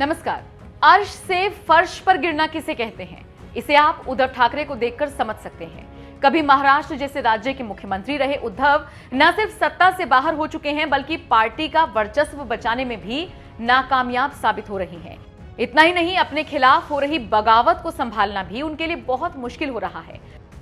नमस्कार। अर्श से फर्श पर गिरना किसे कहते हैं, इसे आप उद्धव ठाकरे को देखकर समझ सकते हैं। कभी महाराष्ट्र जैसे राज्य के मुख्यमंत्री रहे उद्धव न सिर्फ सत्ता से बाहर हो चुके हैं, बल्कि पार्टी का वर्चस्व बचाने में भी नाकामयाब साबित हो रही हैं। इतना ही नहीं, अपने खिलाफ हो रही बगावत को संभालना भी उनके लिए बहुत मुश्किल हो रहा है।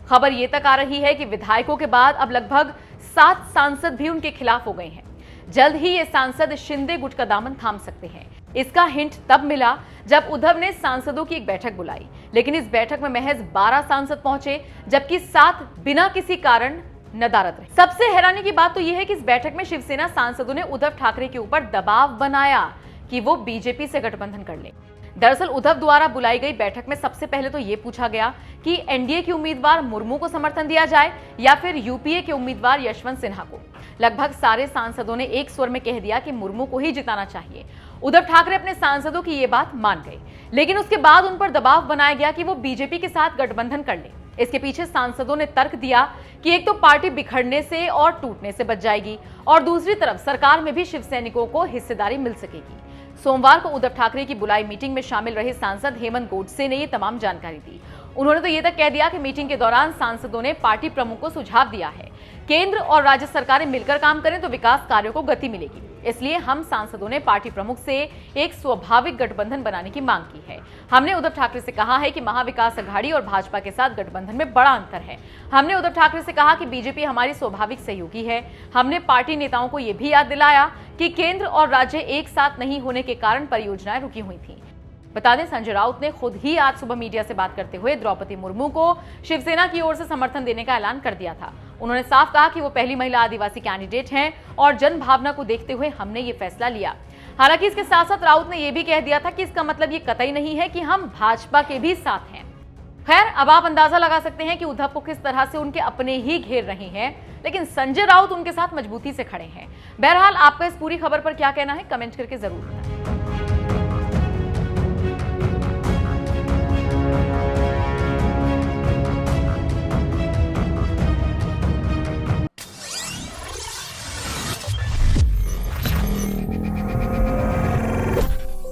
खबर ये तक आ रही है कि विधायकों के बाद अब लगभग 7 सांसद भी उनके खिलाफ हो गए हैं। जल्द ही ये सांसद शिंदे गुट का दामन थाम सकते हैं। इसका हिंट तब मिला जब उद्धव ने सांसदों की एक बैठक बुलाई, लेकिन इस बैठक में महज 12 सांसद पहुंचे, जबकि 7 बिना किसी कारण नदारद रहे। सबसे हैरानी की बात तो यह है कि इस बैठक में शिवसेना सांसदों ने उद्धव ठाकरे के ऊपर दबाव बनाया कि वो बीजेपी से गठबंधन कर ले। दरअसल उद्धव द्वारा बुलाई गई बैठक में सबसे पहले तो ये पूछा गया कि एनडीए के उम्मीदवार मुर्मू को समर्थन दिया जाए या फिर यूपीए के उम्मीदवार यशवंत सिन्हा को। लगभग सारे सांसदों ने एक स्वर में कह दिया कि मुर्मू को ही जिताना चाहिए। उद्धव ठाकरे अपने सांसदों की ये बात मान गए, लेकिन उसके बाद उन पर दबाव बनाया गया कि वो बीजेपी के साथ गठबंधन कर ले। इसके पीछे सांसदों ने तर्क दिया कि एक तो पार्टी बिखरने से और टूटने से बच जाएगी, और दूसरी तरफ सरकार में भी शिवसैनिकों को हिस्सेदारी मिल सकेगी। सोमवार को उद्धव ठाकरे की बुलाई मीटिंग में शामिल रहे सांसद हेमंत गोडसे ने ये तमाम जानकारी दी। उन्होंने तो ये तक कह दिया कि मीटिंग के दौरान सांसदों ने पार्टी प्रमुख को सुझाव दिया है, केंद्र और राज्य सरकारें मिलकर काम करें तो विकास कार्यों को गति मिलेगी। इसलिए हम सांसदों ने पार्टी प्रमुख से एक स्वाभाविक गठबंधन बनाने की मांग की है। हमने उद्धव ठाकरे से कहा है कि महाविकास अघाड़ी और भाजपा के साथ गठबंधन में बड़ा अंतर है। हमने उद्धव ठाकरे से कहा कि बीजेपी हमारी स्वाभाविक सहयोगी है। हमने पार्टी नेताओं को यह भी याद दिलाया कि केंद्र और राज्य एक साथ नहीं होने के कारण परियोजनाएं रुकी हुई थी। बता दें, संजय राउत ने खुद ही आज सुबह मीडिया से बात करते हुए द्रौपदी मुर्मू को शिवसेना की ओर से समर्थन देने का ऐलान कर दिया था। उन्होंने साफ कहा कि वो पहली महिला आदिवासी कैंडिडेट हैं और जन भावना को देखते हुए हमने ये फैसला लिया। हालांकि इसके साथ साथ राउत ने यह भी कह दिया था कि इसका मतलब ये कतई नहीं है कि हम भाजपा के भी साथ हैं। खैर, अब आप अंदाजा लगा सकते हैं कि उद्धव को किस तरह से उनके अपने ही घेर रहे हैं, लेकिन संजय राउत उनके साथ मजबूती से खड़े हैं। बहरहाल, आपका इस पूरी खबर पर क्या कहना है, कमेंट करके जरूर बताएं।